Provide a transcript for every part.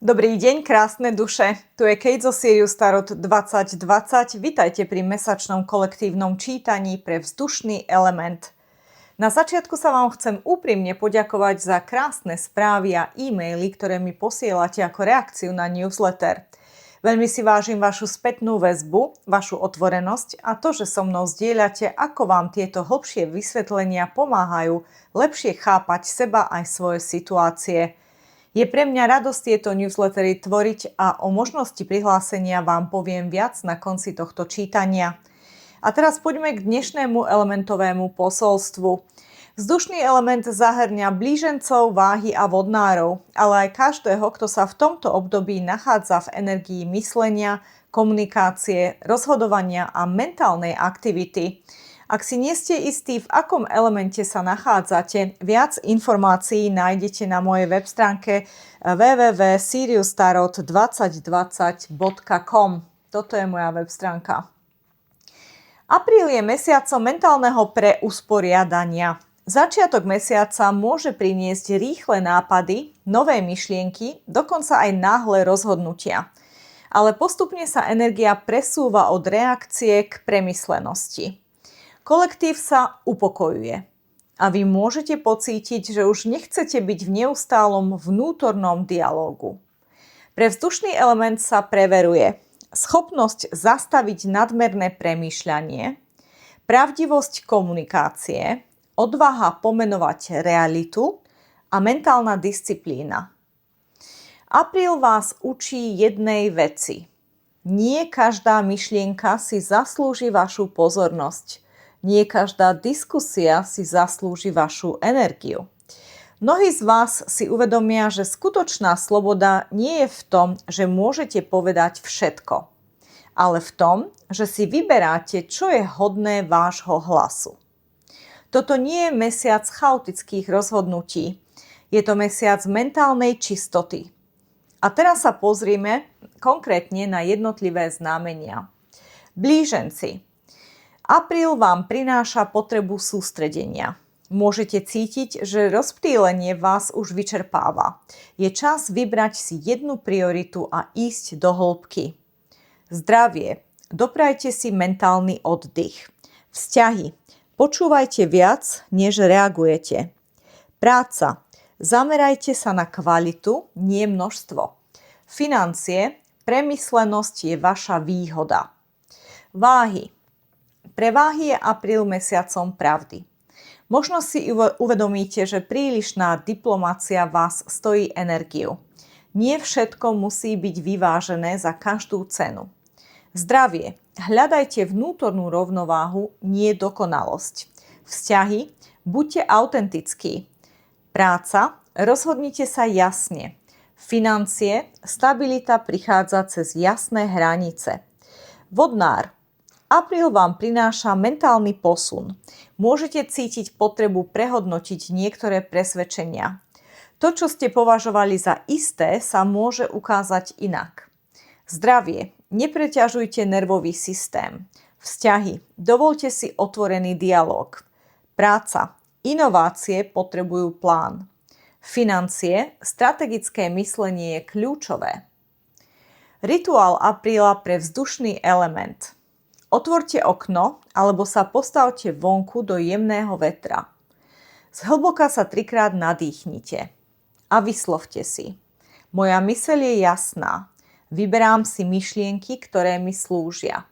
Dobrý deň, krásne duše. Tu je Kate zo Sirius Tarot 2020. Vitajte pri mesačnom kolektívnom čítaní pre vzdušný element. Na začiatku sa vám chcem úprimne poďakovať za krásne správy a e-maily, ktoré mi posielate ako reakciu na newsletter. Veľmi si vážim vašu spätnú väzbu, vašu otvorenosť a to, že so mnou zdieľate, ako vám tieto hlbšie vysvetlenia pomáhajú lepšie chápať seba aj svoje situácie. Je pre mňa radosť tieto newslettery tvoriť a o možnosti prihlásenia vám poviem viac na konci tohto čítania. A teraz poďme k dnešnému elementovému posolstvu. Vzdušný element zahŕňa blížencov, váhy a vodnárov, ale aj každého, kto sa v tomto období nachádza v energii myslenia, komunikácie, rozhodovania a mentálnej aktivity. Ak si nie ste istí, v akom elemente sa nachádzate, viac informácií nájdete na mojej web stránke www.siriustarot2020.com. Toto je moja web stránka. Apríl je mesiacom mentálneho preusporiadania. Začiatok mesiaca môže priniesť rýchle nápady, nové myšlienky, dokonca aj náhle rozhodnutia. Ale postupne sa energia presúva od reakcie k premyslenosti. Kolektív sa upokojuje a vy môžete pocítiť, že už nechcete byť v neustálom vnútornom dialógu. Pre vzdušný element sa preveruje schopnosť zastaviť nadmerné premýšľanie, pravdivosť komunikácie, odvaha pomenovať realitu a mentálna disciplína. Apríl vás učí jednej veci. Nie každá myšlienka si zaslúži vašu pozornosť. Nie každá diskusia si zaslúži vašu energiu. Mnohí z vás si uvedomia, že skutočná sloboda nie je v tom, že môžete povedať všetko, ale v tom, že si vyberáte, čo je hodné vášho hlasu. Toto nie je mesiac chaotických rozhodnutí. Je to mesiac mentálnej čistoty. A teraz sa pozrime konkrétne na jednotlivé znamenia. Blíženci. Apríl vám prináša potrebu sústredenia. Môžete cítiť, že rozptýlenie vás už vyčerpáva. Je čas vybrať si jednu prioritu a ísť do hĺbky. Zdravie. Doprajte si mentálny oddych. Vzťahy. Počúvajte viac, než reagujete. Práca. Zamerajte sa na kvalitu, nie množstvo. Financie. Premyslenosť je vaša výhoda. Váhy. Pre váhy je apríl mesiacom pravdy. Možno si uvedomíte, že prílišná diplomacia vás stojí energiu. Nie všetko musí byť vyvážené za každú cenu. Zdravie. Hľadajte vnútornú rovnováhu, nie dokonalosť. Vzťahy. Buďte autentickí. Práca. Rozhodnite sa jasne. Financie. Stabilita prichádza cez jasné hranice. Vodnár. Apríl vám prináša mentálny posun. Môžete cítiť potrebu prehodnotiť niektoré presvedčenia. To, čo ste považovali za isté, sa môže ukázať inak. Zdravie. Nepreťažujte nervový systém. Vzťahy. Dovoľte si otvorený dialóg. Práca. Inovácie potrebujú plán. Financie. Strategické myslenie je kľúčové. Rituál apríla pre vzdušný element. Otvorte okno alebo sa postavte vonku do jemného vetra. Zhlboka sa 3-krát nadýchnite a vyslovte si. Moja myseľ je jasná. Vyberám si myšlienky, ktoré mi slúžia.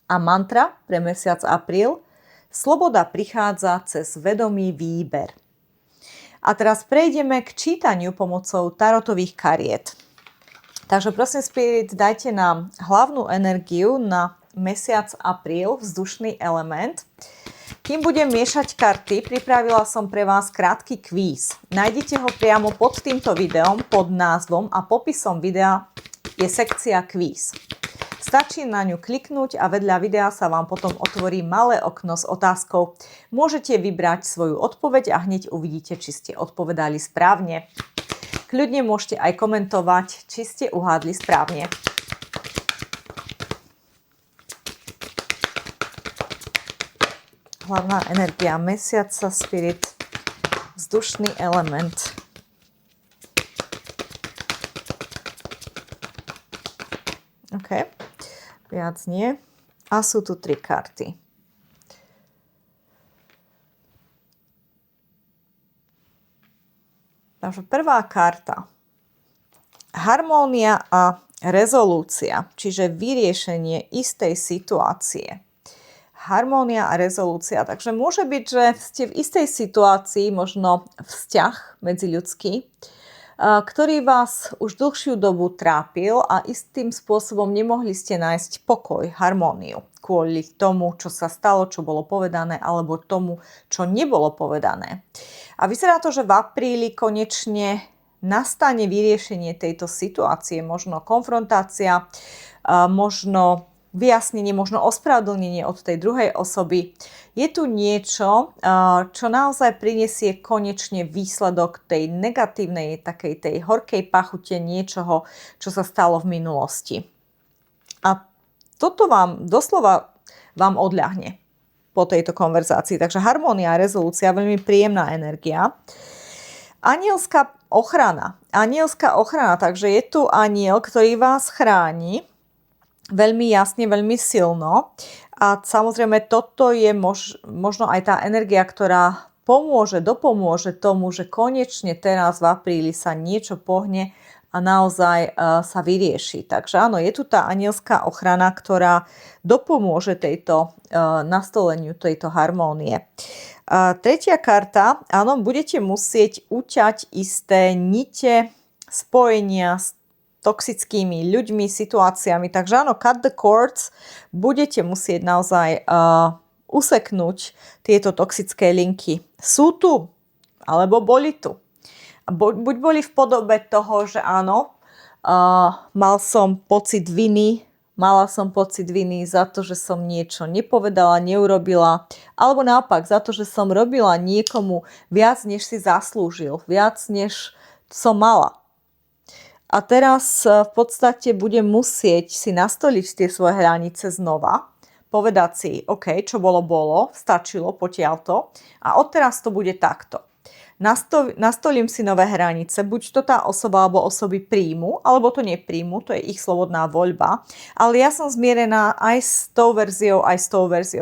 A mantra pre mesiac apríl. Sloboda prichádza cez vedomý výber. A teraz prejdeme k čítaniu pomocou tarotových kariet. Takže prosím, Spirit, dajte nám hlavnú energiu na mesiac apríl, vzdušný element. Kým budem miešať karty, pripravila som pre vás krátky kvíz. Nájdete ho priamo pod týmto videom, pod názvom a popisom videa je sekcia kvíz. Stačí na ňu kliknúť a vedľa videa sa vám potom otvorí malé okno s otázkou. Môžete vybrať svoju odpoveď a hneď uvidíte, či ste odpovedali správne. Kľudne môžete aj komentovať, či ste uhádli správne. Hlavná energia mesiaca, Spirit, vzdušný element. OK. Viac nie. A sú tu 3 karty. Takže prvá karta. Harmónia a rezolúcia, čiže vyriešenie istej situácie. Harmónia a rezolúcia. Takže môže byť, že ste v istej situácii, možno vzťah medziľudský, ktorý vás už dlhšiu dobu trápil a istým spôsobom nemohli ste nájsť pokoj, harmóniu kvôli tomu, čo sa stalo, čo bolo povedané, alebo tomu, čo nebolo povedané. A vyzerá to, že v apríli konečne nastane vyriešenie tejto situácie, možno konfrontácia, možno vyjasnenie, možno ospravedlnenie od tej druhej osoby. Je tu niečo, čo naozaj prinesie konečne výsledok tej negatívnej, takej tej horkej pachute niečoho, čo sa stalo v minulosti. A toto vám doslova vám odľahne po tejto konverzácii. Takže harmónia a rezolúcia, veľmi príjemná energia. Anielská ochrana. Anielská ochrana, takže je tu aniel, ktorý vás chráni veľmi jasne, veľmi silno. A samozrejme, toto je možno aj tá energia, ktorá dopomôže tomu, že konečne teraz v apríli sa niečo pohne a naozaj sa vyrieši. Takže áno, je tu tá anielská ochrana, ktorá dopomôže nastoleniu tejto harmónie. Tretia karta, áno, budete musieť uťať isté nite spojenia s toxickými ľuďmi, situáciami. Takže áno, cut the cords, budete musieť naozaj useknúť tieto toxické linky. Sú tu, alebo boli tu. Buď boli v podobe toho, že áno, mala som pocit viny za to, že som niečo nepovedala, neurobila, alebo naopak za to, že som robila niekomu viac, než si zaslúžil, viac, než som mala. A teraz v podstate budem musieť si nastoliť tie svoje hranice znova, povedať si, OK, čo bolo, stačilo, potiaľto a odteraz to bude takto. Nastolím si nové hranice, buď to tá osoba alebo osoby príjmu, alebo to nepríjmu, to je ich slobodná voľba, ale ja som zmierená aj s tou verziou,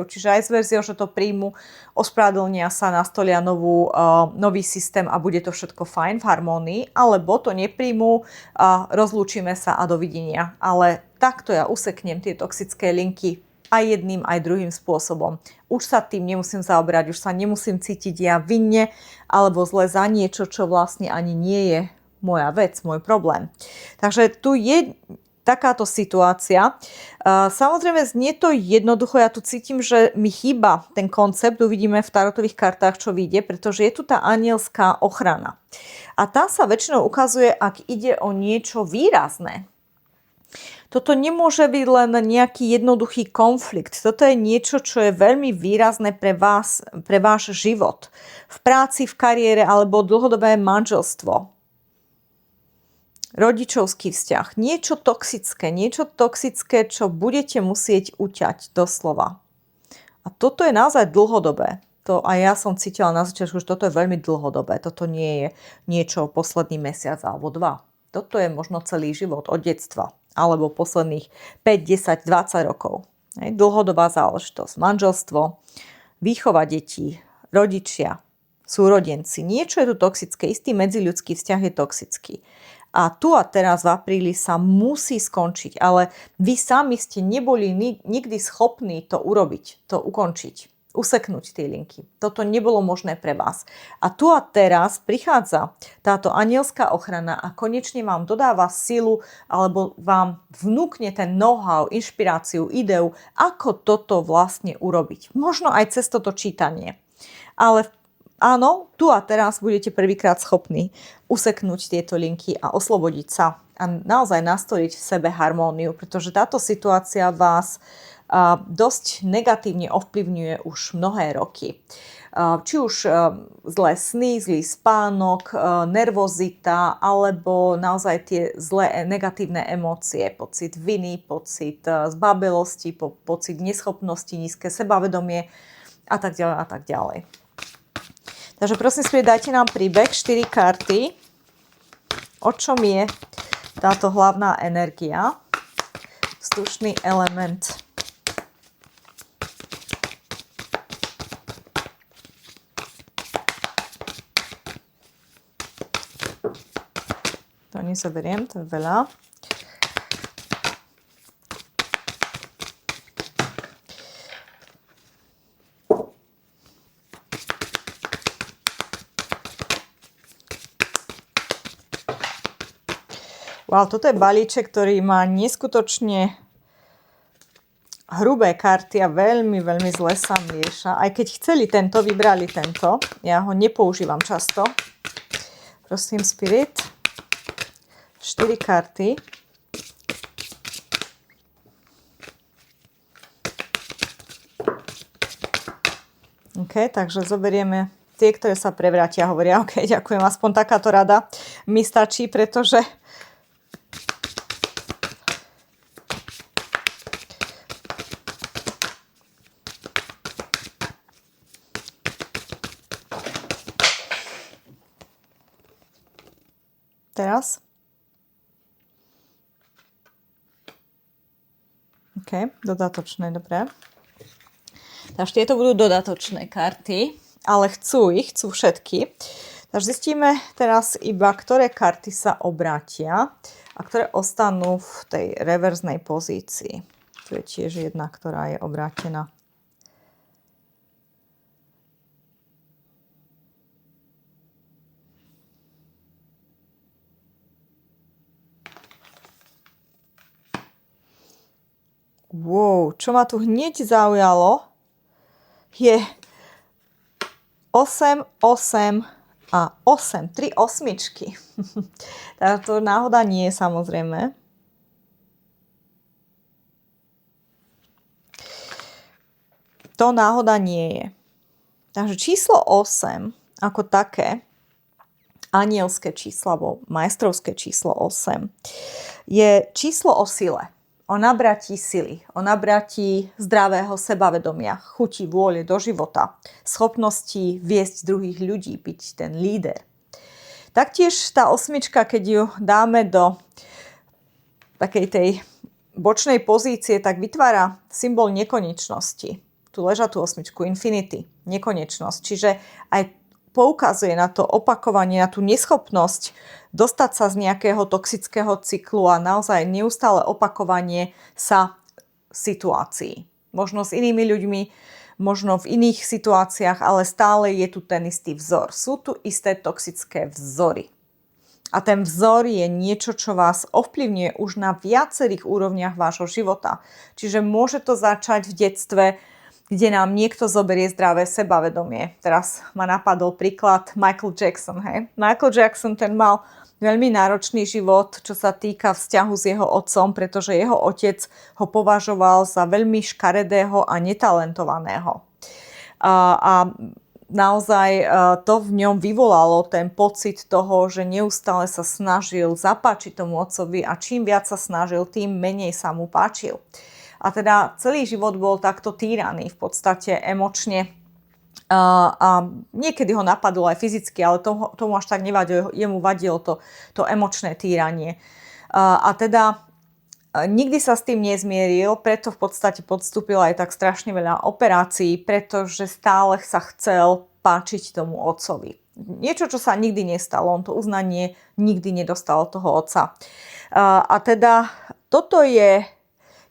čiže aj s verziou, že to príjmu, ospravedlnia sa, nastolia nový systém a bude to všetko fajn v harmónii, alebo to nepríjmu, rozlúčime sa a dovidenia. Ale takto ja useknem tie toxické linky aj jedným, aj druhým spôsobom. Už sa tým nemusím zaoberať, už sa nemusím cítiť ja vinne alebo zle za niečo, čo vlastne ani nie je moja vec, môj problém. Takže tu je takáto situácia. Samozrejme, znie to jednoducho, ja tu cítim, že mi chýba ten koncept, uvidíme v tarotových kartách, čo vyjde, pretože je tu tá anielská ochrana. A tá sa väčšinou ukazuje, ak ide o niečo výrazné. Toto nemôže byť len nejaký jednoduchý konflikt. Toto je niečo, čo je veľmi výrazné pre vás, pre váš život. V práci, v kariére alebo dlhodobé manželstvo. Rodičovský vzťah. Niečo toxické, čo budete musieť uťať doslova. A toto je naozaj dlhodobé. To aj ja som cítila na začiatku, že toto je veľmi dlhodobé. Toto nie je niečo posledný mesiac alebo 2. Toto je možno celý život od detstva. Alebo posledných 5, 10, 20 rokov. Dlhodobá záležitosť. Manželstvo, výchova detí, rodičia, súrodenci. Niečo je tu toxické. Istý medziľudský vzťah je toxický. A tu a teraz v apríli sa musí skončiť. Ale vy sami ste neboli nikdy schopní to urobiť, to ukončiť. Useknúť tie linky. Toto nebolo možné pre vás. A tu a teraz prichádza táto anielská ochrana a konečne vám dodáva silu alebo vám vnúkne ten know-how, inšpiráciu, ideu, ako toto vlastne urobiť. Možno aj cez toto čítanie. Ale áno, tu a teraz budete prvýkrát schopní useknúť tieto linky a oslobodiť sa a naozaj nastoliť v sebe harmóniu, pretože táto situácia vás dosť negatívne ovplyvňuje už mnohé roky. Či už zlé sny, zlý spánok, nervozita, alebo naozaj tie zlé negatívne emócie, pocit viny, pocit zbabelosti, pocit neschopnosti, nízke sebavedomie a tak ďalej a tak ďalej. Takže prosím, dajte nám príbeh, 4 karty. O čom je táto hlavná energia v vzdušný element. To nezoberiem, to je veľa. Wow, toto je balíček, ktorý má neskutočne hrubé karty a veľmi, veľmi zle sa mieša. Aj keď chceli tento, vybrali tento. Ja ho nepoužívam často. Prosím, Spirit. 4 karty. OK, takže zoberieme tie, ktoré sa prevrátia. Hovoria, OK, ďakujem, aspoň takáto rada mi stačí, pretože teraz. OK, dodatočné, dobre. Takže tieto budú dodatočné karty, ale chcú všetky. Takže zistíme teraz iba, ktoré karty sa obrátia a ktoré ostanú v tej reverznej pozícii. Tu je tiež jedna, ktorá je obrátená. Wow, čo ma tu hneď zaujalo, je 8, 8 a 8. 3 osmičky. Takže to náhoda nie je, samozrejme. To náhoda nie je. Takže číslo 8 ako také, anielské číslo, alebo majstrovské číslo 8, je číslo o sile. O nabratí sily, o nabratí zdravého sebavedomia, chuti, vôle do života, schopnosti viesť druhých ľudí, byť ten líder. Taktiež tá osmička, keď ju dáme do takej tej bočnej pozície, tak vytvára symbol nekonečnosti. Tu leža tú osmičku, infinity, nekonečnosť. Čiže aj poukazuje na to opakovanie, na tú neschopnosť dostať sa z nejakého toxického cyklu a naozaj neustále opakovanie sa situácií. Možno s inými ľuďmi, možno v iných situáciách, ale stále je tu ten istý vzor. Sú tu isté toxické vzory. A ten vzor je niečo, čo vás ovplyvňuje už na viacerých úrovniach vášho života. Čiže môže to začať v detstve, kde nám niekto zoberie zdravé sebavedomie. Teraz ma napadol príklad Michael Jackson. Hej? Michael Jackson, ten mal veľmi náročný život, čo sa týka vzťahu s jeho otcom, pretože jeho otec ho považoval za veľmi škaredého a netalentovaného. A naozaj to v ňom vyvolalo ten pocit toho, že neustále sa snažil zapáčiť tomu otcovi a čím viac sa snažil, tým menej sa mu páčil. A teda celý život bol takto týraný v podstate emočne a niekedy ho napadlo aj fyzicky, ale tomu až tak nevadilo, jemu vadilo to emočné týranie. A teda nikdy sa s tým nezmieril, preto v podstate podstúpil aj tak strašne veľa operácií, pretože stále sa chcel páčiť tomu otcovi. Niečo, čo sa nikdy nestalo, on to uznanie nikdy nedostal od toho otca. A teda toto je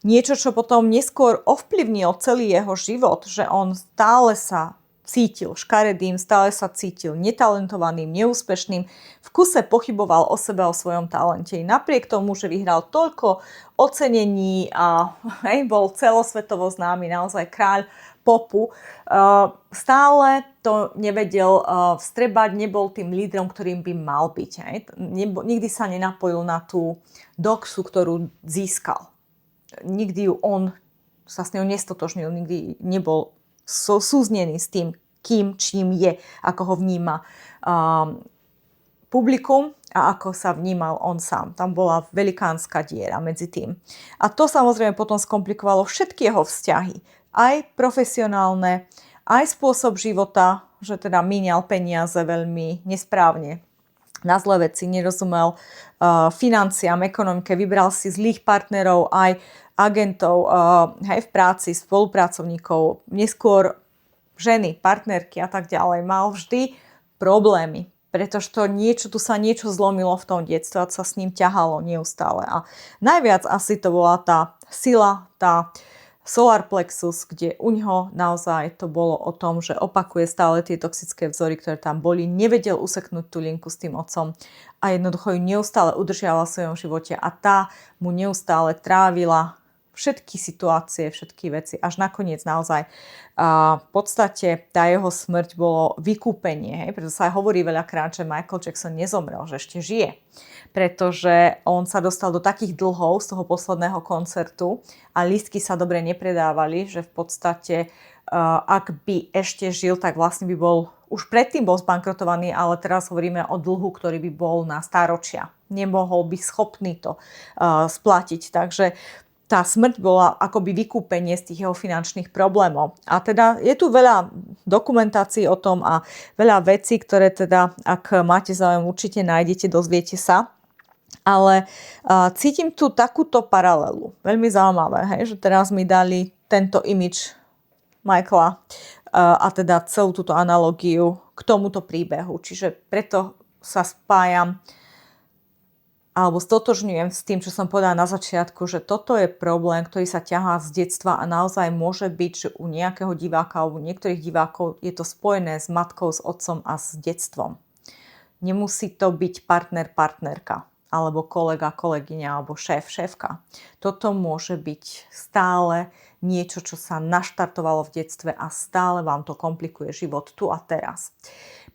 niečo, čo potom neskôr ovplyvnilo celý jeho život, že on stále sa cítil škaredým, stále sa cítil netalentovaným, neúspešným, v kuse pochyboval o sebe, o svojom talente. Napriek tomu, že vyhral toľko ocenení a bol celosvetovo známy, naozaj kráľ popu, stále to nevedel vstrebať, nebol tým lídrom, ktorým by mal byť. Nikdy sa nenapojil na tú doxu, ktorú získal. Nikdy ju on sa s ňou nestotožnil, nikdy nebol súznený s tým, čím je, ako ho vníma publikum a ako sa vnímal on sám. Tam bola velikánska diera medzi tým. A to samozrejme potom skomplikovalo všetky jeho vzťahy. Aj profesionálne, aj spôsob života, že teda míňal peniaze veľmi nesprávne. Na zlé veci, nerozumel financiám, ekonomike, vybral si zlých partnerov aj agentov, v práci, spolupracovníkov, neskôr ženy, partnerky a tak ďalej, mal vždy problémy. Pretože tu sa niečo zlomilo v tom detstve a sa s ním ťahalo neustále. A najviac asi to bola tá sila, tá solar plexus, kde u ňoho naozaj to bolo o tom, že opakuje stále tie toxické vzory, ktoré tam boli, nevedel useknúť tú linku s tým otcom a jednoducho ju neustále udržiavala v svojom živote a tá mu neustále trávila všetky situácie, všetky veci, až nakoniec naozaj v podstate tá jeho smrť bolo vykúpenie. Preto sa aj hovorí veľakrát, že Michael Jackson nezomrel, že ešte žije. Pretože on sa dostal do takých dlhov z toho posledného koncertu a lístky sa dobre nepredávali, že v podstate ak by ešte žil, tak vlastne by bol, už predtým bol zbankrotovaný, ale teraz hovoríme o dlhu, ktorý by bol na stáročia. Nemohol by schopný to splatiť. Takže tá smrť bola akoby vykúpenie z tých jeho finančných problémov. A teda je tu veľa dokumentácií o tom a veľa vecí, ktoré teda, ak máte záujem, určite nájdete, dozviete sa. Ale cítim tu takúto paralelu. Veľmi zaujímavé, že teraz mi dali tento image Michaela a teda celú túto analogiu k tomuto príbehu. Čiže preto sa spájam alebo stotožňujem s tým, čo som povedala na začiatku, že toto je problém, ktorý sa ťahá z detstva a naozaj môže byť, že u nejakého diváka alebo u niektorých divákov je to spojené s matkou, s otcom a s detstvom. Nemusí to byť partner, partnerka, alebo kolega, kolegyňa, alebo šéf, šéfka. Toto môže byť stále niečo, čo sa naštartovalo v detstve a stále vám to komplikuje život tu a teraz.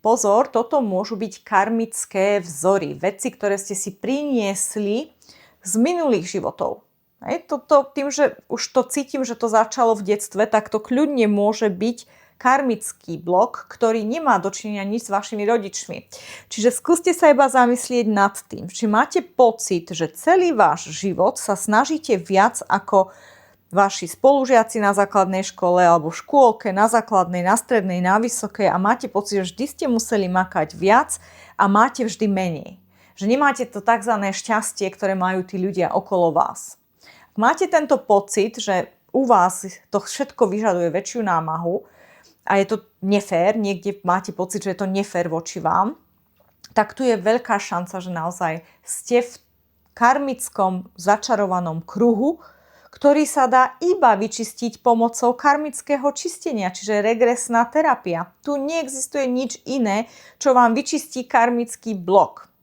Pozor, toto môžu byť karmické vzory, veci, ktoré ste si priniesli z minulých životov. Tým, že už to cítim, že to začalo v detstve, tak to kľudne môže byť karmický blok, ktorý nemá dočinenia nič s vašimi rodičmi. Čiže skúste sa iba zamyslieť nad tým, či máte pocit, že celý váš život sa snažíte viac ako vaši spolužiaci na základnej škole alebo v škôlke, na základnej, na strednej, na vysokej a máte pocit, že vždy ste museli makať viac a máte vždy menej. Že nemáte to tzv. Šťastie, ktoré majú tí ľudia okolo vás. Ak máte tento pocit, že u vás to všetko vyžaduje väčšiu námahu a je to nefér, niekde máte pocit, že je to nefér voči vám, tak tu je veľká šanca, že naozaj ste v karmickom začarovanom kruhu, ktorý sa dá iba vyčistiť pomocou karmického čistenia, čiže regresná terapia. Tu neexistuje nič iné, čo vám vyčistí karmický blok.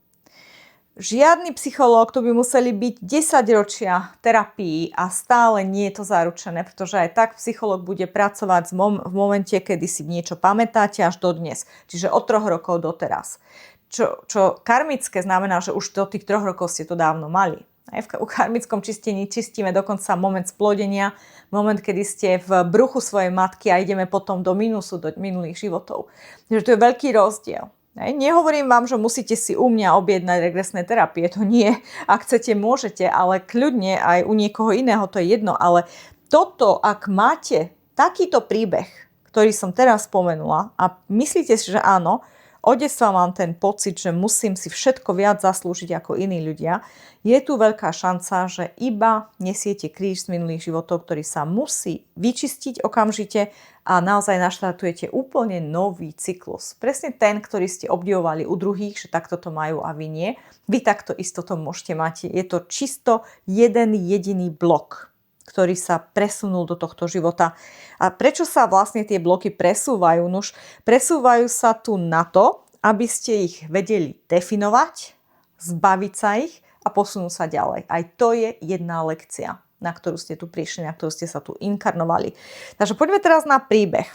Žiadny psychológ, to by museli byť 10 ročia terapii a stále nie je to zaručené, pretože aj tak psychológ bude pracovať v momente, kedy si niečo pamätáte až do dnes, čiže od 3 rokov doteraz. Čo karmické znamená, že už do tých 3 rokov ste to dávno mali. V karmickom čistení čistíme dokonca moment splodenia, moment, kedy ste v bruchu svojej matky a ideme potom do minusu, do minulých životov. Takže to je veľký rozdiel. Nehovorím vám, že musíte si u mňa objednať regresné terapie, to nie. Ak chcete, môžete, ale kľudne aj u niekoho iného, to je jedno. Ale toto, ak máte takýto príbeh, ktorý som teraz spomenula a myslíte si, že áno, od detstva mám ten pocit, že musím si všetko viac zaslúžiť ako iní ľudia, je tu veľká šanca, že iba nesiete kríž z minulých životov, ktorý sa musí vyčistiť okamžite a naozaj naštartujete úplne nový cyklus. Presne ten, ktorý ste obdivovali u druhých, že takto to majú a vy nie. Vy takto isto to môžete mať. Je to čisto jeden jediný blok, ktorý sa presunul do tohto života. A prečo sa vlastne tie bloky presúvajú? Nož presúvajú sa tu na to, aby ste ich vedeli definovať, zbaviť sa ich a posunúť sa ďalej. Aj to je jedna lekcia, na ktorú ste tu prišli, na ktorú ste sa tu inkarnovali. Takže poďme teraz na príbeh.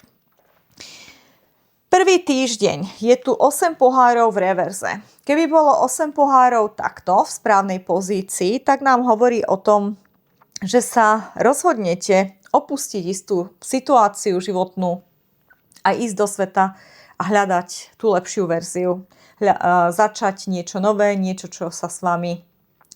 Prvý týždeň je tu 8 pohárov v reverze. Keby bolo 8 pohárov takto v správnej pozícii, tak nám hovorí o tom, že sa rozhodnete opustiť istú situáciu životnú a ísť do sveta a hľadať tú lepšiu verziu. Začať niečo nové, niečo, čo sa s vami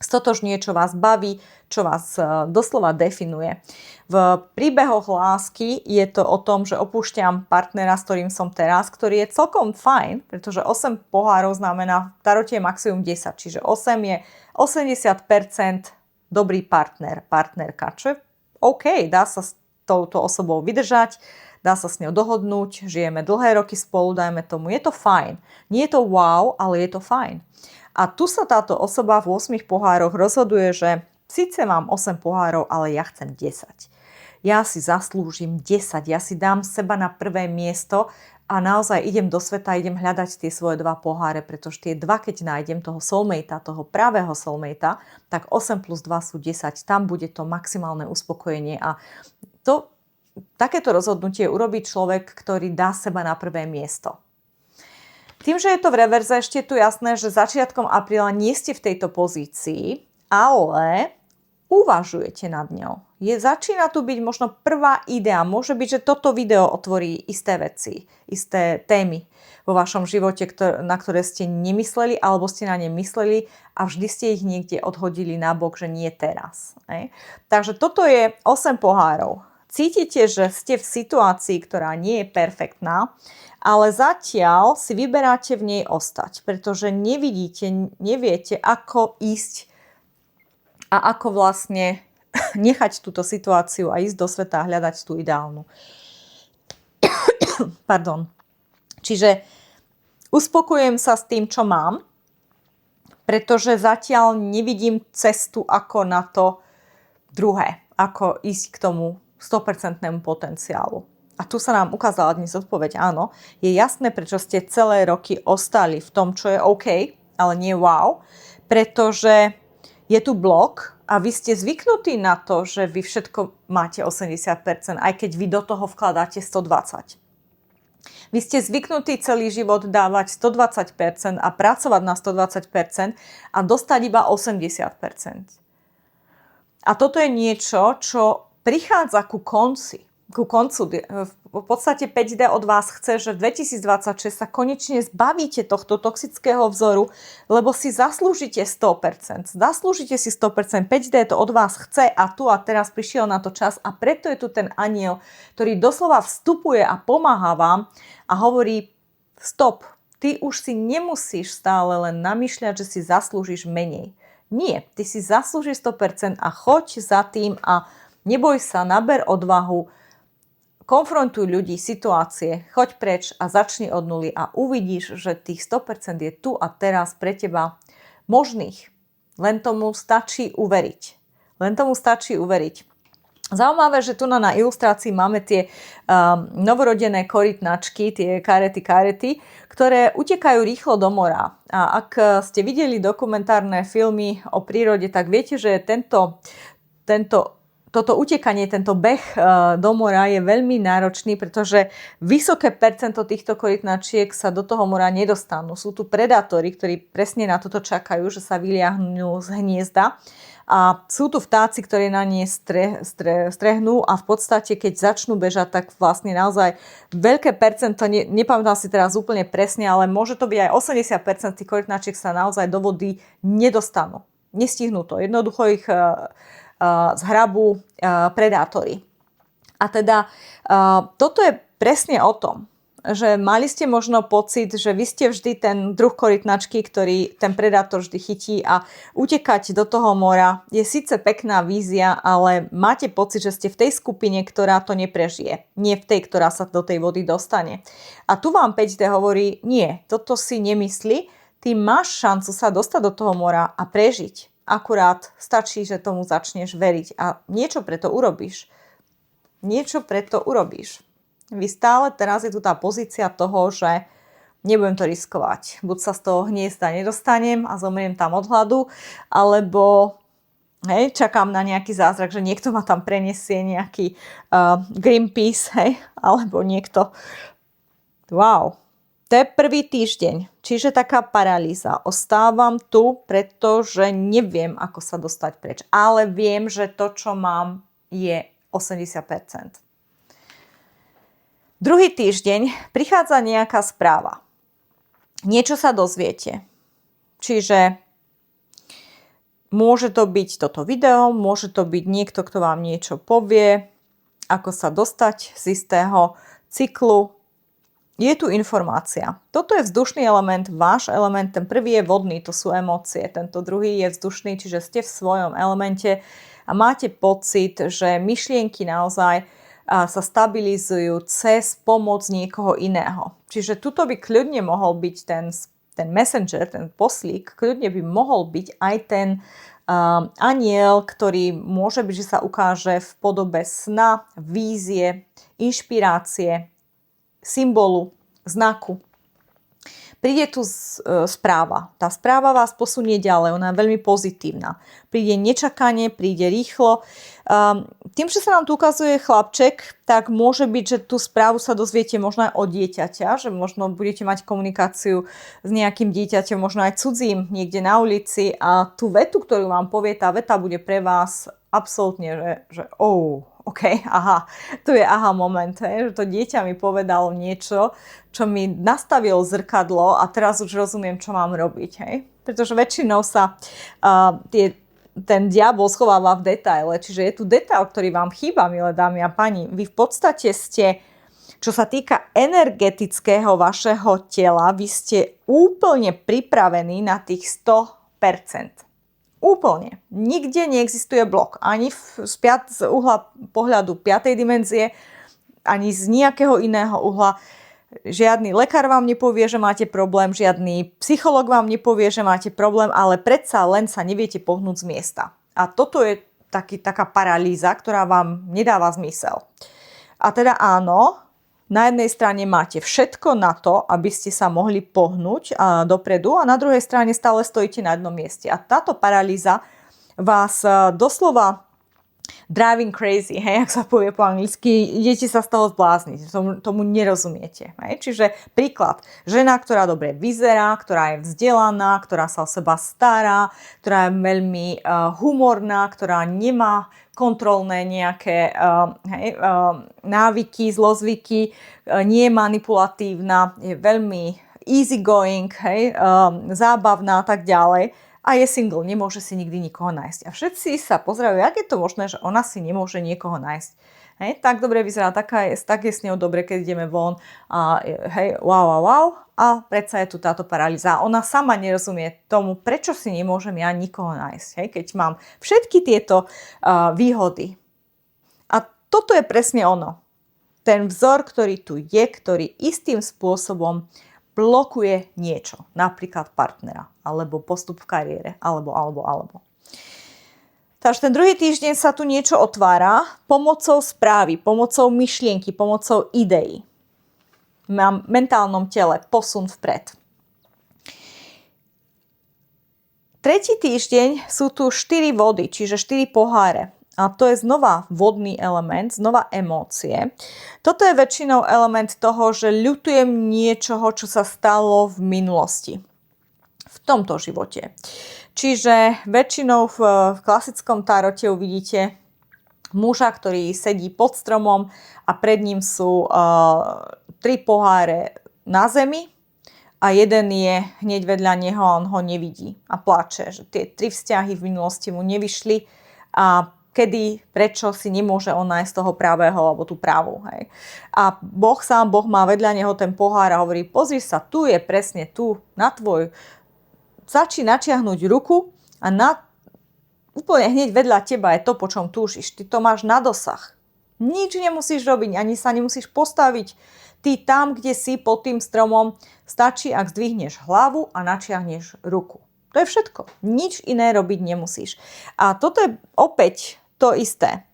stotožňuje, čo vás baví, čo vás doslova definuje. V príbehoch lásky je to o tom, že opúšťam partnera, s ktorým som teraz, ktorý je celkom fajn, pretože 8 pohárov znamená, v tarote je maximum 10, čiže 8 je 80% dobrý partner, partnerka, čo je OK, dá sa s touto osobou vydržať, dá sa s ňou dohodnúť, žijeme dlhé roky spolu, dajme tomu, je to fajn. Nie je to wow, ale je to fajn. A tu sa táto osoba v 8 pohároch rozhoduje, že síce mám 8 pohárov, ale ja chcem 10. Ja si zaslúžim 10, ja si dám seba na prvé miesto a naozaj idem do sveta, idem hľadať tie svoje 2 poháre, pretože tie 2, keď nájdem toho soulmatea, toho pravého soulmatea, tak 8 plus 2 sú 10. Tam bude to maximálne uspokojenie a takéto rozhodnutie urobí človek, ktorý dá seba na prvé miesto. Tým, že je to v reverze, ešte je tu jasné, že začiatkom apríla nie ste v tejto pozícii, ale uvažujete nad ňou. Začína tu byť možno prvá idea. Môže byť, že toto video otvorí isté veci, isté témy vo vašom živote, na ktoré ste nemysleli alebo ste na ne mysleli a vždy ste ich niekde odhodili nabok, že nie teraz. Takže toto je 8 pohárov. Cítite, že ste v situácii, ktorá nie je perfektná, ale zatiaľ si vyberáte v nej ostať, pretože neviete, ako ísť a ako vlastne nechať túto situáciu a ísť do sveta a hľadať tú ideálnu. Pardon. Čiže uspokojujem sa s tým, čo mám, pretože zatiaľ nevidím cestu ako na to druhé, ako ísť k tomu 100% potenciálu. A tu sa nám ukázala dnes odpoveď, áno. Je jasné, prečo ste celé roky ostali v tom, čo je OK, ale nie wow, pretože je tu blok a vy ste zvyknutí na to, že vy všetko máte 80%, aj keď vy do toho vkladáte 120%. Vy ste zvyknutí celý život dávať 120% a pracovať na 120% a dostať iba 80%. A toto je niečo, čo prichádza ku koncu. V podstate 5D od vás chce, že v 2026 sa konečne zbavíte tohto toxického vzoru, lebo si zaslúžite 100%. Zaslúžite si 100%. 5D to od vás chce a tu a teraz prišiel na to čas a preto je tu ten anjel, ktorý doslova vstupuje a pomáha vám a hovorí stop, ty už si nemusíš stále len namýšľať, že si zaslúžiš menej. Nie, ty si zaslúžiš 100% a choď za tým a neboj sa, naber odvahu, konfrontuj ľudí, situácie, choď preč a začni od nuly a uvidíš, že tých 100% je tu a teraz pre teba možných. Len tomu stačí uveriť. Zaujímavé, že tu na ilustrácii máme tie novorodené korytnačky, tie karety, ktoré utekajú rýchlo do mora. A ak ste videli dokumentárne filmy o prírode, tak viete, že toto utekanie, tento beh do mora je veľmi náročný, pretože vysoké percento týchto korytnačiek sa do toho mora nedostanú. Sú tu predátori, ktorí presne na toto čakajú, že sa vyliahnú z hniezda. A sú tu vtáci, ktorí na nie strehnú a v podstate, keď začnú bežať, tak vlastne naozaj veľké percento, nepamätám si teraz úplne presne, ale môže to byť aj 80% tých korytnačiek sa naozaj do vody nedostanú. Nestihnú to. Jednoducho ich zhrabú predátori. A teda toto je presne o tom, že mali ste možno pocit, že vy ste vždy ten druh korytnačky, ktorý ten predátor vždy chytí a utekať do toho mora je síce pekná vízia, ale máte pocit, že ste v tej skupine, ktorá to neprežije. Nie v tej, ktorá sa do tej vody dostane. A tu vám 5D hovorí, nie, toto si nemyslí, ty máš šancu sa dostať do toho mora a prežiť. Akurát stačí, že tomu začneš veriť a niečo preto urobíš. Vy stále teraz je tu tá pozícia toho, že nebudem to riskovať. Buď sa z toho hniezda nedostanem a zomriem tam od hladu, alebo čakám na nejaký zázrak, že niekto ma tam prenesie, nejaký Greenpeace, alebo niekto. Wow. To je prvý týždeň, čiže taká paralýza. Ostávam tu, pretože neviem, ako sa dostať preč. Ale viem, že to, čo mám, je 80%. Druhý týždeň prichádza nejaká správa. Niečo sa dozviete. Čiže môže to byť toto video, môže to byť niekto, kto vám niečo povie, ako sa dostať z istého cyklu. je tu informácia. Toto je vzdušný element, váš element, ten prvý je vodný, to sú emócie, tento druhý je vzdušný, čiže ste v svojom elemente a máte pocit, že myšlienky naozaj sa stabilizujú cez pomoc niekoho iného. Čiže tuto by kľudne mohol byť ten messenger, ten poslík, kľudne by mohol byť aj ten anjel, ktorý môže byť, že sa ukáže v podobe sna, vízie, inšpirácie, symbolu, znaku. Príde tu správa. Tá správa vás posunie ďalej, ona je veľmi pozitívna. Príde nečakanie, príde rýchlo. Tým, že sa nám tu ukazuje chlapček, tak môže byť, že tú správu sa dozviete možno aj od dieťaťa, že možno budete mať komunikáciu s nejakým dieťaťom, možno aj cudzím, niekde na ulici a tú vetu, ktorú vám povie, tá veta bude pre vás absolútne, že OK, aha, tu je aha moment, že to dieťa mi povedalo niečo, čo mi nastavilo zrkadlo a teraz už rozumiem, čo mám robiť, hej. Pretože väčšinou sa ten diabol schováva v detaile, čiže je tu detail, ktorý vám chýba, milé dámy a pani. Vy v podstate ste, čo sa týka energetického vašeho tela, vy ste úplne pripravení na tých 100%. Úplne. Nikde neexistuje blok. Ani z uhla pohľadu 5. dimenzie, ani z nejakého iného uhla. Žiadny lekár vám nepovie, že máte problém, žiadny psychológ vám nepovie, že máte problém, ale predsa len sa neviete pohnúť z miesta. A toto je taká paralýza, ktorá vám nedáva zmysel. A teda áno, na jednej strane máte všetko na to, aby ste sa mohli pohnúť dopredu a na druhej strane stále stojíte na jednom mieste. A táto paralýza vás doslova driving crazy, hej, ak sa povie po anglicky, idete sa z toho zblázniť, tomu nerozumiete. Hej. Čiže príklad, žena, ktorá dobre vyzerá, ktorá je vzdelaná, ktorá sa o seba stará, ktorá je veľmi humorná, ktorá nemá kontrolné nejaké návyky, zlozvyky, nie je manipulatívna, je veľmi easygoing, zábavná a tak ďalej. A je single, nemôže si nikdy nikoho nájsť. A všetci sa pozerajú, jak je to možné, že ona si nemôže niekoho nájsť. Hej, tak dobre vyzerá, tak je s ňou dobre, keď ideme von. A hej, wow. A predsa je tu táto paralýza. Ona sama nerozumie tomu, prečo si nemôžem ja nikoho nájsť. Hej, keď mám všetky tieto výhody. A toto je presne ono. Ten vzor, ktorý tu je, ktorý istým spôsobom blokuje niečo, napríklad partnera, alebo postup v kariére, alebo. Takže ten druhý týždeň sa tu niečo otvára pomocou správy, pomocou myšlienky, pomocou ideí. Mám v mentálnom tele posun vpred. Tretí týždeň sú tu 4 vody, čiže 4 poháre. A to je znova vodný element, znova emócie. Toto je väčšinou element toho, že ľutujem niečoho, čo sa stalo v minulosti. V tomto živote. Čiže väčšinou v klasickom tarote uvidíte muža, ktorý sedí pod stromom a pred ním sú 3 poháre na zemi a jeden je hneď vedľa neho a on ho nevidí a plače, že tie 3 vzťahy v minulosti mu nevyšli a kedy, prečo si nemôže on nájsť toho pravého alebo tú pravú. Hej. A Boh má vedľa neho ten pohár a hovorí, pozri sa, tu je presne tu, na tvoj. Začni natiahnuť ruku a úplne hneď vedľa teba je to, po čom túžiš. Ty to máš na dosah. Nič nemusíš robiť, ani sa nemusíš postaviť. Ty tam, kde si pod tým stromom, stačí, ak zdvihneš hlavu a natiahneš ruku. To je všetko. Nič iné robiť nemusíš. A toto je opäť to isté.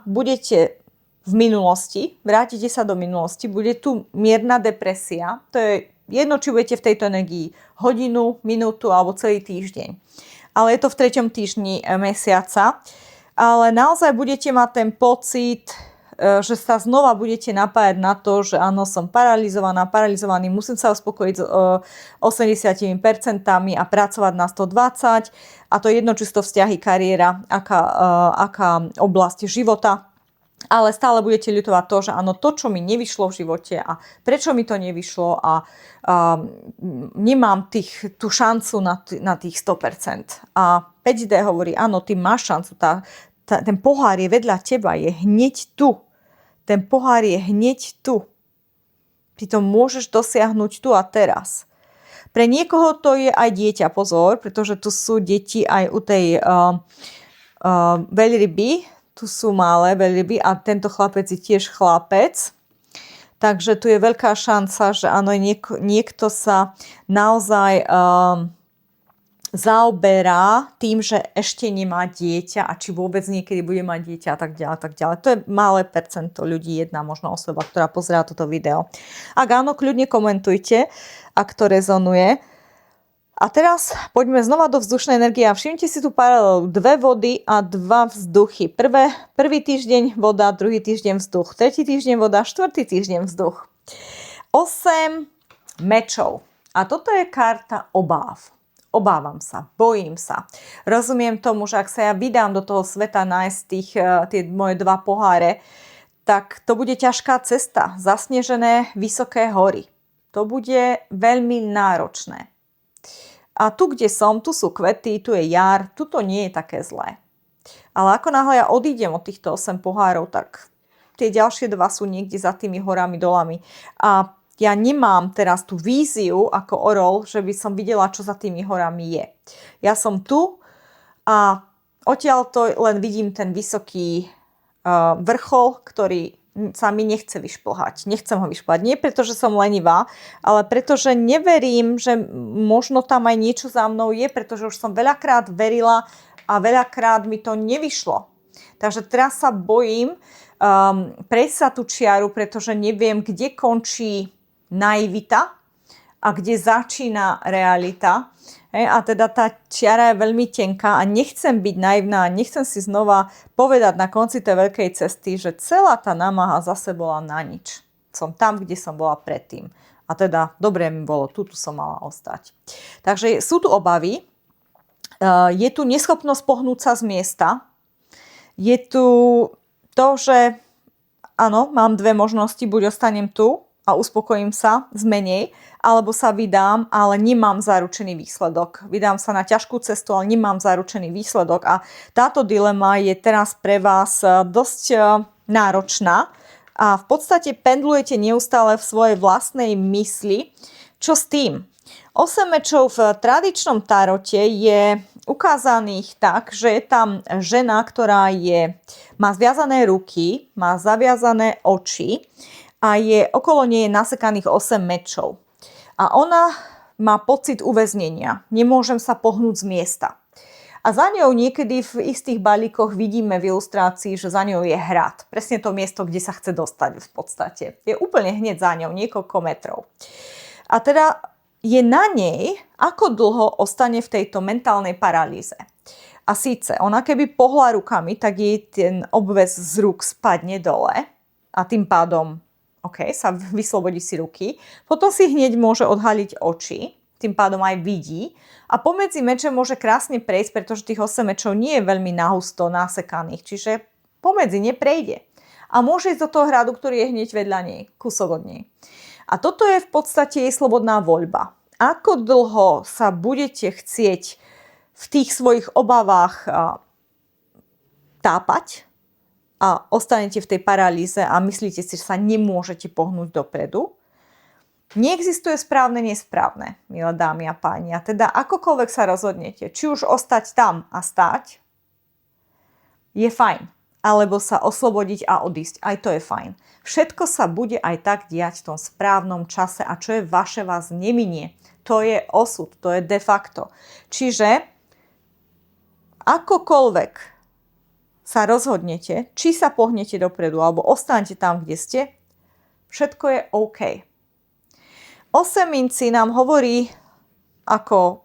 Budete v minulosti, vrátite sa do minulosti, bude tu mierna depresia. To je jedno, či budete v tejto energii hodinu, minútu alebo celý týždeň. Ale je to v 3. týždni mesiaca. Ale naozaj budete mať ten pocit, že sa znova budete napájať na to, že áno, som paralizovaný, musím sa uspokojiť s 80% a pracovať na 120. A to je jedno, či to vzťahy, kariéra, aká oblasť života. Ale stále budete ľutovať to, že áno, to, čo mi nevyšlo v živote a prečo mi to nevyšlo a nemám tú šancu na tých 100%. A 5D hovorí, áno, ty máš šancu, ten pohár je vedľa teba, je hneď tu. Ten pohár je hneď tu. Ty to môžeš dosiahnuť tu a teraz. Pre niekoho to je aj dieťa, pozor, pretože tu sú deti aj u tej veľryby, tu sú malé veľryby a tento chlapec je tiež chlapec. Takže tu je veľká šanca, že áno, niekto sa naozaj zaoberá tým, že ešte nemá dieťa a či vôbec niekedy bude mať dieťa a tak ďalej, tak ďalej. To je malé percento ľudí, jedna možno osoba, ktorá pozerá toto video. Ak áno, kľudne komentujte, ak to rezonuje. A teraz poďme znova do vzdušnej energie a všimte si tú paralelu. 2 vody a 2 vzduchy. Prvý týždeň voda, druhý týždeň vzduch. Tretí týždeň voda, štvrtý týždeň vzduch. 8 mečov. A toto je karta obáv. Obávam sa, bojím sa. Rozumiem tomu, že ak sa ja vydám do toho sveta nájsť tie moje 2 poháre, tak to bude ťažká cesta. Zasnežené vysoké hory. To bude veľmi náročné. A tu, kde som, tu sú kvety, tu je jar, tu to nie je také zlé. Ale ako náhle ja odídem od týchto 8 pohárov, tak tie ďalšie 2 sú niekde za tými horami, dolami. A ja nemám teraz tú víziu ako orol, že by som videla, čo za tými horami je. Ja som tu a odtiaľ to len vidím ten vysoký vrchol, ktorý sa mi nechce vyšplhať. Nechcem ho vyšplhať. Nie preto, že som lenivá, ale preto, že neverím, že možno tam aj niečo za mnou je, pretože už som veľakrát verila a veľakrát mi to nevyšlo. Takže teraz sa bojím prejsť sa tú čiaru, pretože neviem, kde končí naivita a kde začína realita. A teda tá čiara je veľmi tenká a nechcem byť naivná a nechcem si znova povedať na konci tej veľkej cesty, že celá tá námaha zase bola na nič. Som tam, kde som bola predtým. A teda dobre mi bolo, tu som mala ostať. Takže sú tu obavy, je tu neschopnosť pohnúť sa z miesta, je tu to, že áno, mám 2 možnosti, buď ostanem tu a uspokojím sa z menej, alebo sa vydám, ale nemám zaručený výsledok. Vydám sa na ťažkú cestu, ale nemám zaručený výsledok. A táto dilema je teraz pre vás dosť náročná a v podstate pendlujete neustále v svojej vlastnej mysli. Čo s tým? 8 mečov v tradičnom tarote je ukázaných tak, že je tam žena, ktorá má zviazané ruky, má zaviazané oči a okolo nej je nasekaných 8 mečov. A ona má pocit uväznenia. Nemôžem sa pohnúť z miesta. A za ňou niekedy v istých balíkoch vidíme v ilustrácii, že za ňou je hrad. Presne to miesto, kde sa chce dostať v podstate. Je úplne hneď za ňou, niekoľko metrov. A teda je na nej, ako dlho ostane v tejto mentálnej paralýze. A síce, ona keby pohla rukami, tak jej ten obväz z rúk spadne dole a tým pádom sa vyslobodí si ruky. Potom si hneď môže odhaliť oči, tým pádom aj vidí. A pomedzi meče môže krásne prejsť, pretože tých 8 mečov nie je veľmi nahusto nasekaných, čiže pomedzi neprejde. A môže ísť do toho hradu, ktorý je hneď vedľa nej, kúsok od nej. A toto je v podstate jej slobodná voľba. Ako dlho sa budete chcieť v tých svojich obavách tápať a ostanete v tej paralýze a myslíte si, že sa nemôžete pohnúť dopredu? Neexistuje správne, nesprávne, milé dámy a páni. A teda akokoľvek sa rozhodnete, či už ostať tam a stáť, je fajn. Alebo sa oslobodiť a odísť, aj to je fajn. Všetko sa bude aj tak diať v tom správnom čase a čo je vaše, vás neminie. To je osud, to je de facto. Čiže akokoľvek sa rozhodnete, či sa pohnete dopredu alebo ostanete tam, kde ste, všetko je OK. 8 mincí nám hovorí ako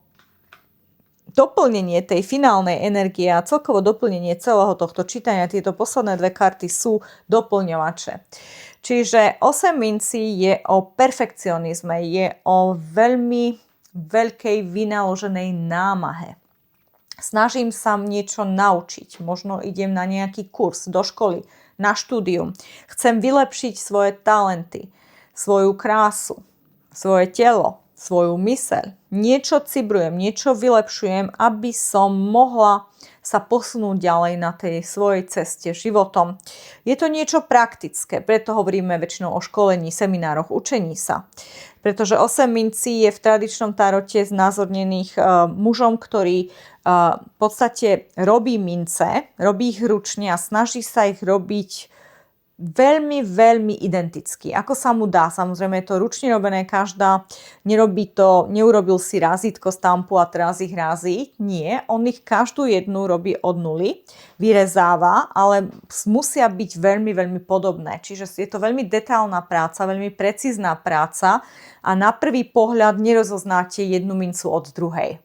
doplnenie tej finálnej energie a celkovo doplnenie celého tohto čítania. Tieto posledné 2 karty sú doplňovače. Čiže 8 mincí je o perfekcionizme, je o veľmi veľkej vynaloženej námahe. Snažím sa niečo naučiť, možno idem na nejaký kurz, do školy, na štúdium. Chcem vylepšiť svoje talenty, svoju krásu, svoje telo, svoju myseľ. Niečo cibrujem, niečo vylepšujem, aby som mohla sa posunúť ďalej na tej svojej ceste životom. Je to niečo praktické, preto hovoríme väčšinou o školení, seminároch, učení sa. Pretože 8 mincí je v tradičnom tarote znázornených mužom, ktorý v podstate robí mince, robí ich ručne a snaží sa ich robiť veľmi, veľmi identicky. Ako sa mu dá. Samozrejme je to ručne robené, každá neurobil si razítko, stampu a teraz ich razí. Nie, on ich každú jednu robí od nuly, vyrezáva, ale musia byť veľmi, veľmi podobné. Čiže je to veľmi detailná práca, veľmi precízna práca a na prvý pohľad nerozoznáte jednu mincu od druhej.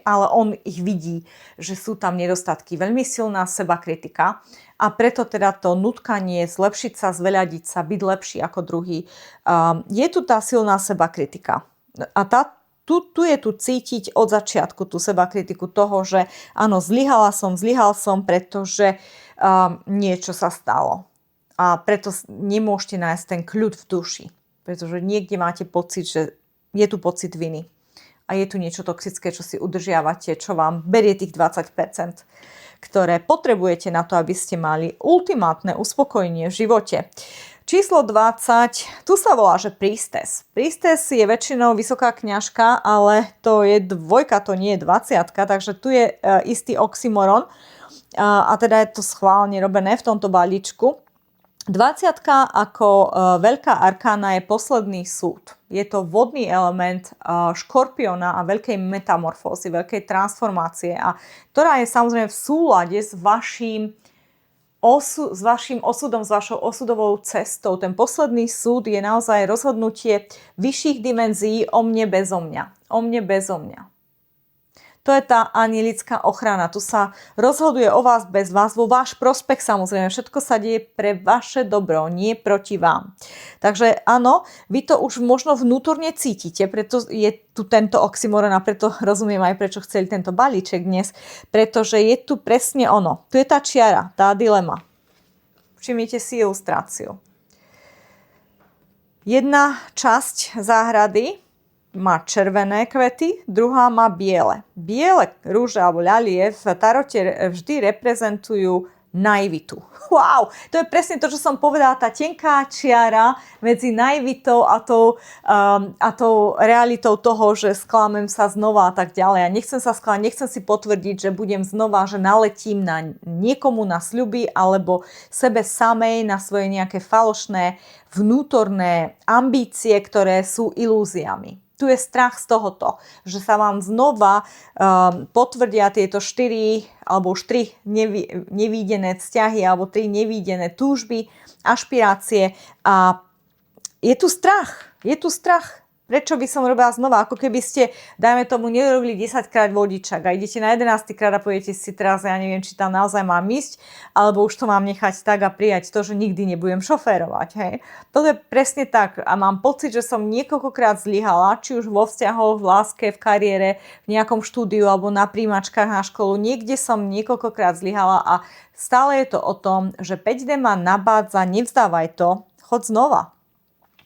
Ale on ich vidí, že sú tam nedostatky. Veľmi silná sebakritika a preto teda to nutkanie, zlepšiť sa, zveľadiť sa, byť lepší ako druhý. Je tu tá silná sebakritika. A tu je tu cítiť od začiatku tú sebakritiku toho, že áno, zlyhal som, pretože niečo sa stalo. A preto nemôžete nájsť ten kľud v duši. Pretože niekde máte pocit, že je tu pocit viny. A je tu niečo toxické, čo si udržiavate, čo vám berie tých 20%, ktoré potrebujete na to, aby ste mali ultimátne uspokojenie v živote. Číslo 20, tu sa volá, že priestess. Priestess je väčšinou vysoká kňažka, ale to je dvojka, to nie je 20, takže tu je istý oxymoron a teda je to schválne robené v tomto balíčku. 20 ako veľká arkána je posledný súd. Je to vodný element škorpiona a veľkej metamorfózy, veľkej transformácie, a ktorá je samozrejme v súlade s vašim osudom, s vašou osudovou cestou. Ten posledný súd je naozaj rozhodnutie vyšších dimenzií o mne bezo mňa. O mne bezo mňa. To je tá anielická ochrana. Tu sa rozhoduje o vás bez vás, vo váš prospech samozrejme. Všetko sa deje pre vaše dobro, nie proti vám. Takže áno, vy to už možno vnútorne cítite, preto je tu tento oxymoron a preto rozumiem aj, prečo chceli tento balíček dnes, pretože je tu presne ono. Tu je tá čiara, tá dilema. Všimnite si ilustráciu. Jedna časť záhrady má červené kvety, druhá má biele. Biele rúže alebo ľalie v tarote vždy reprezentujú naivitu. Wow, to je presne to, čo som povedala, tá tenká čiara medzi naivitou a tou realitou toho, že sklamem sa znova a tak ďalej. A nechcem sa sklamať, nechcem si potvrdiť, že budem znova, že naletím na niekomu na sľuby alebo sebe samej na svoje nejaké falošné vnútorné ambície, ktoré sú ilúziami. Tu je strach z tohoto, že sa vám znova potvrdia tieto 4 alebo už 3 nevídené vzťahy alebo 3 nevídené túžby, ašpirácie a je tu strach. Prečo by som robila znova? Ako keby ste, dajme tomu, nerobili 10 krát vodičak a idete na 11 krát a poviete si teraz, ja neviem, či tam naozaj mám ísť, alebo už to mám nechať tak a prijať to, že nikdy nebudem šoférovať. Hej. Toto je presne tak a mám pocit, že som niekoľkokrát zlyhala, či už vo vzťahoch, v láske, v kariére, v nejakom štúdiu alebo na príjmačkách na školu. Niekde som niekoľkokrát zlyhala a stále je to o tom, že 5D ma nabádza, nevzdávaj to, chod znova.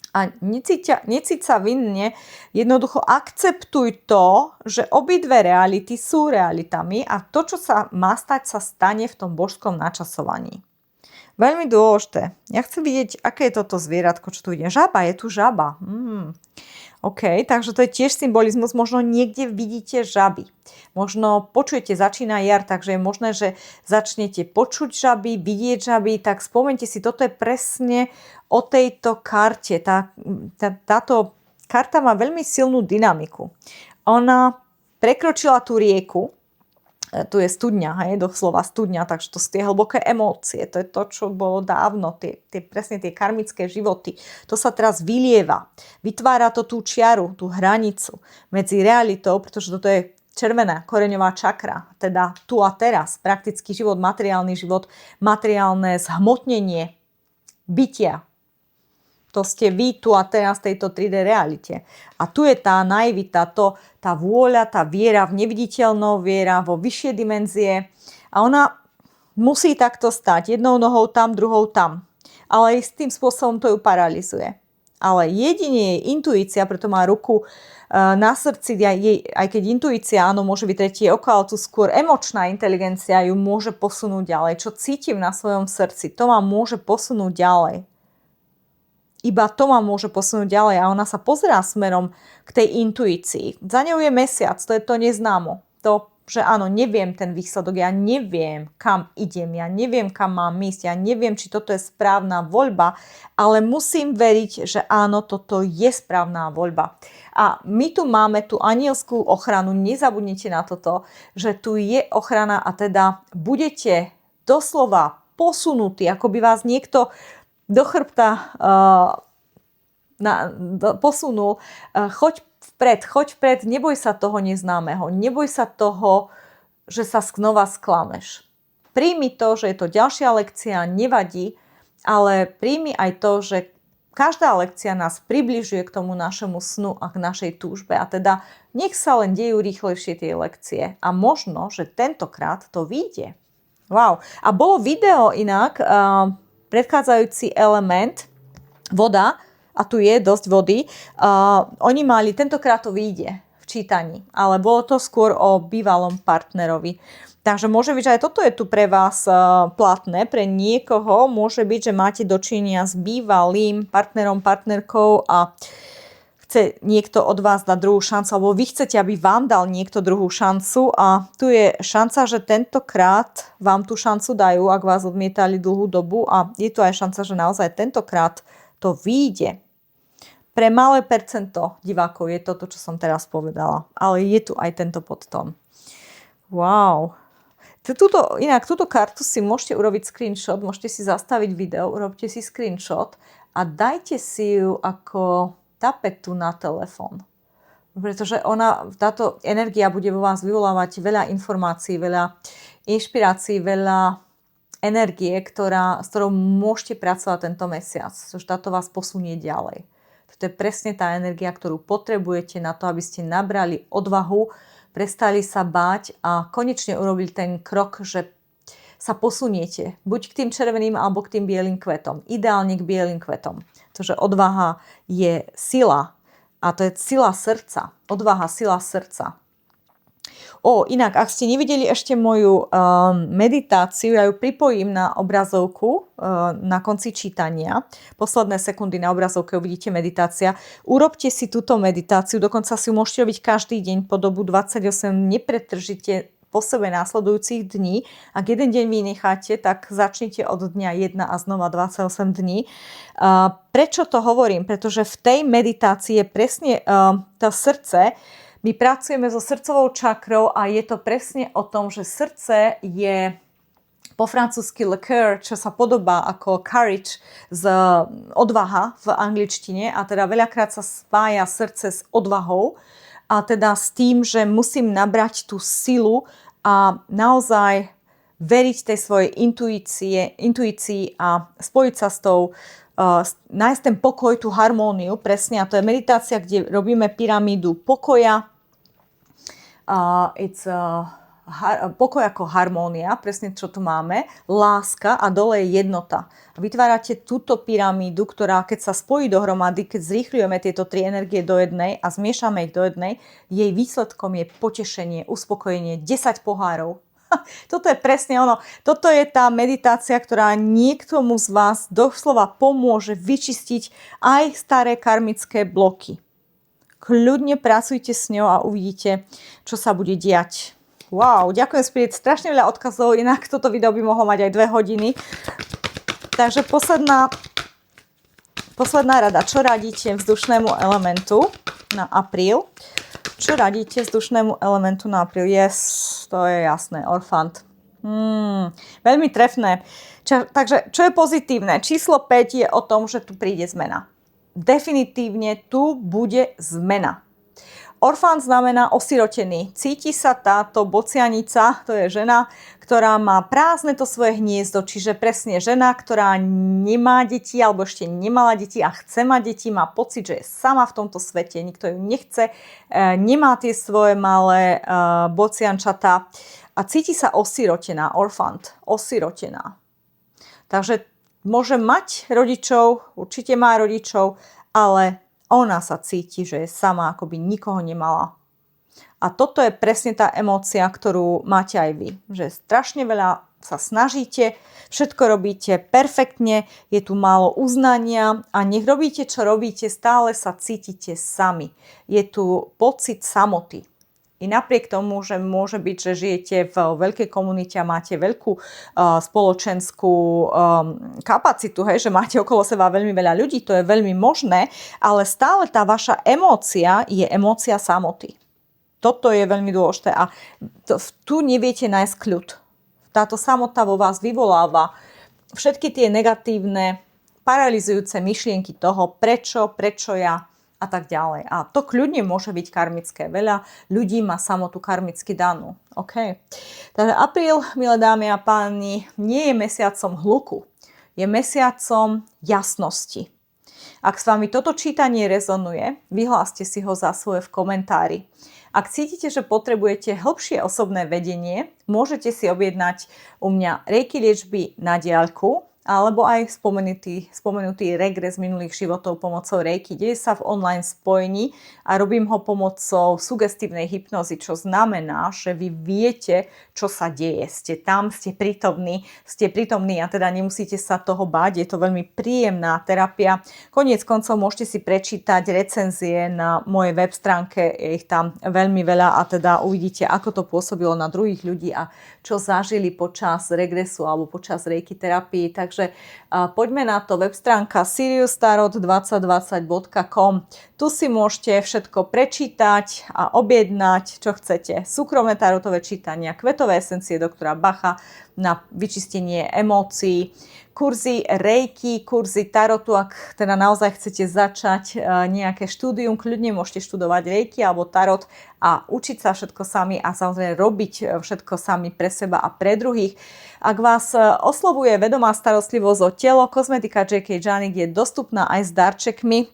A necíť sa vinne, jednoducho akceptuj to, že obidve reality sú realitami a to, čo sa má stať, sa stane v tom božskom načasovaní. Veľmi dôležité. Ja chcem vidieť, aké je toto zvieratko, čo tu ide. Žaba, je tu žaba. OK, takže to je tiež symbolizmus. Možno niekde vidíte žaby. Možno počujete, začína jar, takže je možné, že začnete počuť žaby, vidieť žaby. Tak spomente si, toto je presne o tejto karte. Táto karta má veľmi silnú dynamiku. Ona prekročila tú rieku. Tu je studňa, hej, doslova studňa, takže to sú tie hlboké emócie, to je to, čo bolo dávno, presne tie karmické životy. To sa teraz vylieva, vytvára to tú čiaru, tú hranicu medzi realitou, pretože toto je červená koreňová čakra, teda tu a teraz, praktický život, materiálne zhmotnenie bytia. To ste vy tu a teraz v tejto 3D realite. A tu je tá naivita, tá vôľa, tá viera v neviditeľnou, viera vo vyššie dimenzie. A ona musí takto stať. Jednou nohou tam, druhou tam. Ale istým spôsobom to ju paralizuje. ale jedine jej intuícia, preto má ruku na srdci, aj keď intuícia, áno, môže byť tretie oko, ale tu skôr emočná inteligencia ju môže posunúť ďalej. Čo cítim na svojom srdci, to ma môže posunúť ďalej. Iba to ma môže posunúť ďalej a ona sa pozerá smerom k tej intuícii. Za ňou je mesiac, to je to neznámo. To, že áno, neviem ten výsledok, ja neviem, kam idem, ja neviem, kam mám ísť, ja neviem, či toto je správna voľba, ale musím veriť, že áno, toto je správna voľba. A my tu máme tú anielskú ochranu, nezabudnite na toto, že tu je ochrana a teda budete doslova posunutí, ako by vás niekto do chrbta posunul. Choď vpred, neboj sa toho neznámeho, neboj sa toho, že sa znova sklameš. Príjmi to, že je to ďalšia lekcia, nevadí, ale príjmi aj to, že každá lekcia nás približuje k tomu našemu snu a k našej túžbe. A teda nech sa len dejú rýchlejšie tie lekcie. A možno, že tentokrát to vyjde. Wow. A bolo video inak, predchádzajúci element, voda, a tu je dosť vody, oni mali, tentokrát to vyjde v čítaní, ale bolo to skôr o bývalom partnerovi. Takže môže byť, že aj toto je tu pre vás platné, pre niekoho môže byť, že máte dočinenia s bývalým partnerom, partnerkou a chce niekto od vás dať druhú šancu, alebo vy chcete, aby vám dal niekto druhú šancu a tu je šanca, že tentokrát vám tú šancu dajú, ak vás odmietali dlhú dobu a je tu aj šanca, že naozaj tentokrát to vyjde. Pre malé percento divákov je to, čo som teraz povedala, ale je tu aj tento podtón. Wow. Túto kartu si môžete urobiť screenshot, môžete si zastaviť video, urobte si screenshot a dajte si ju ako tapetu na telefón. Pretože táto energia bude vo vás vyvolávať veľa informácií, veľa inšpirácií, veľa energie, s ktorou môžete pracovať tento mesiac. Pretože táto vás posunie ďalej. To je presne tá energia, ktorú potrebujete na to, aby ste nabrali odvahu, prestali sa báť a konečne urobili ten krok, že sa posuniete buď k tým červeným alebo k tým bielým kvetom. Ideálne k bielým kvetom. Pretože odvaha je sila a to je sila srdca. Odvaha, sila srdca. Inak, ak ste nevideli ešte moju meditáciu, ja ju pripojím na obrazovku na konci čítania. Posledné sekundy na obrazovke uvidíte meditácia. Urobte si túto meditáciu, dokonca si ju môžete robiť každý deň po dobu 28, nepretržite po sebe následujúcich dní. Ak jeden deň vynecháte, tak začnite od dňa 1 a znova 28 dní. Prečo to hovorím? Pretože v tej meditácii je presne to srdce. My pracujeme so srdcovou čakrou a je to presne o tom, že srdce je po francúzsky le cœur, čo sa podobá ako courage z odvaha v angličtine a teda veľakrát sa spája srdce s odvahou a teda s tým, že musím nabrať tú silu a naozaj veriť tej svojej intuícii a spojiť sa s tou nájsť ten pokoj, tú harmóniu, presne, a to je meditácia, kde robíme pyramídu pokoja. Pokoj ako harmónia, presne čo tu máme, láska a dole je jednota. Vytvárate túto pyramídu, ktorá keď sa spojí dohromady, keď zrýchľujeme tieto tri energie do jednej a zmiešame ich do jednej, jej výsledkom je potešenie, uspokojenie, 10 pohárov. Toto je presne ono. Toto je tá meditácia, ktorá niektomu z vás doslova pomôže vyčistiť aj staré karmické bloky. Kľudne pracujte s ňou a uvidíte, čo sa bude diať. Wow, ďakujem Spirit, strašne veľa odkazov, inak toto video by mohlo mať aj 2 hodiny. Takže posledná rada. Čo radíte vzdušnému elementu na apríl? Čo radíte vzdušnému elementu na apríl? Yes, to je jasné, Orfant. Veľmi trefné. Takže, čo je pozitívne? Číslo 5 je o tom, že tu príde zmena. Definitívne tu bude zmena. Orfant znamená osirotený. Cíti sa táto bocianica, to je žena, ktorá má prázdne to svoje hniezdo, čiže presne žena, ktorá nemá deti alebo ešte nemala deti a chce mať deti, má pocit, že je sama v tomto svete, nikto ju nechce, nemá tie svoje malé bociančatá a cíti sa osirotená, orfant, osirotená. Takže môže mať rodičov, určite má rodičov, ale ona sa cíti, že je sama, ako by nikoho nemala. A toto je presne tá emócia, ktorú máte aj vy. Že strašne veľa sa snažíte, všetko robíte perfektne, je tu málo uznania a nech robíte, čo robíte, stále sa cítite sami. Je tu pocit samoty. I napriek tomu, že môže byť, že žijete v veľkej komunite a máte veľkú spoločenskú kapacitu, hej, že máte okolo seba veľmi veľa ľudí, to je veľmi možné, ale stále tá vaša emócia je emócia samoty. Toto je veľmi dôležité a tu neviete nájsť kľud. Táto samota vo vás vyvoláva všetky tie negatívne, paralizujúce myšlienky toho, prečo ja a tak ďalej. A to kľudne môže byť karmické. Veľa ľudí má samotu karmicky danú. OK. Takže apríl, milé dámy a páni, nie je mesiacom hluku. Je mesiacom jasnosti. Ak s vami toto čítanie rezonuje, vyhláste si ho za svoje v komentári. Ak cítite, že potrebujete hĺbšie osobné vedenie, môžete si objednať u mňa Reiki liečby na diaľku alebo aj spomenutý regres minulých životov pomocou Reiki. Deje sa v online spojení a robím ho pomocou sugestívnej hypnózy, čo znamená, že vy viete, čo sa deje. Ste tam, ste prítomní a teda nemusíte sa toho báť. Je to veľmi príjemná terapia. Koniec koncov môžete si prečítať recenzie na mojej web stránke, je ich tam veľmi veľa a teda uvidíte, ako to pôsobilo na druhých ľudí a čo zažili počas regresu alebo počas Reiki terapii. Takže poďme na to, web stránka siriustarot2020.com. Tu si môžete všetko prečítať a objednať, čo chcete. Súkromné tarotové čítania, kvetové esencie doktora Bacha na vyčistenie emócií, kurzy Reiki, kurzy tarotu, ak teda naozaj chcete začať nejaké štúdium, kľudne môžete študovať Reiki alebo tarot a učiť sa všetko sami a samozrejme robiť všetko sami pre seba a pre druhých. Ak vás oslovuje vedomá starostlivosť o telo, kozmetika J.K. Janik je dostupná aj s darčekmi.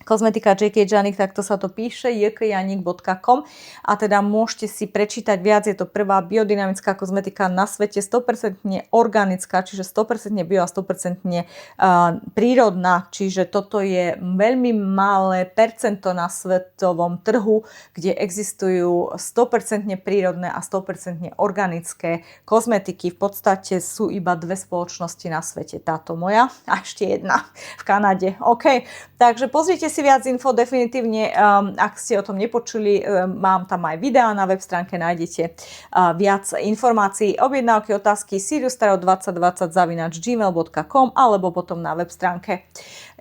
Kozmetika J.K. Janik, takto sa to píše, jkjanik.com a teda môžete si prečítať viac. Je to prvá biodynamická kozmetika na svete, 100% organická, čiže 100% bio a 100% prírodná, čiže toto je veľmi malé percento na svetovom trhu, kde existujú 100% prírodné a 100% organické kozmetiky. V podstate sú iba dve spoločnosti na svete, táto moja a ešte jedna v Kanade. OK, takže pozrite si viac info, definitívne, ak ste o tom nepočuli, mám tam aj videá na web stránke, nájdete viac informácií, objednávky, otázky siriustarot2020@gmail.com alebo potom na web stránke.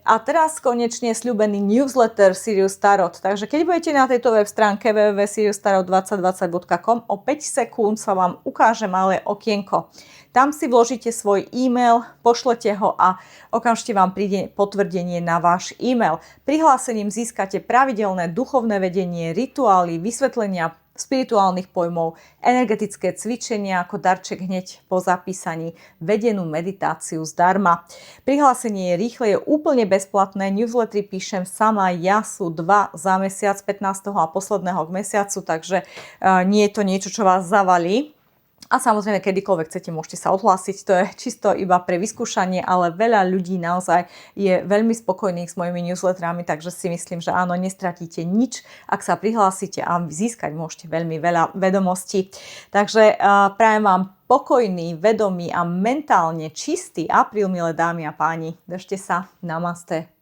A teraz konečne sľúbený newsletter Sirius Tarot. Takže keď budete na tejto web stránke www.siriustarot2020.com, o 5 sekúnd sa vám ukáže malé okienko. Tam si vložíte svoj e-mail, pošlete ho a okamžite vám príde potvrdenie na váš e-mail. Prihlásením získate pravidelné duchovné vedenie, rituály, vysvetlenia spirituálnych pojmov, energetické cvičenia ako darček hneď po zapísaní, vedenú meditáciu zdarma. Prihlásenie je rýchle, je úplne bezplatné, newslettery píšem sama ja, sú 2 za mesiac, 15. a posledného k mesiacu, takže nie je to niečo, čo vás zavalí. A samozrejme, kedykoľvek chcete, môžete sa odhlásiť. To je čisto iba pre vyskúšanie, ale veľa ľudí naozaj je veľmi spokojných s mojimi newsletterami, takže si myslím, že áno, nestratíte nič, ak sa prihlásite a získať môžete veľmi veľa vedomostí. Takže prajem vám pokojný, vedomý a mentálne čistý apríl, milé dámy a páni. Držte sa. Namaste.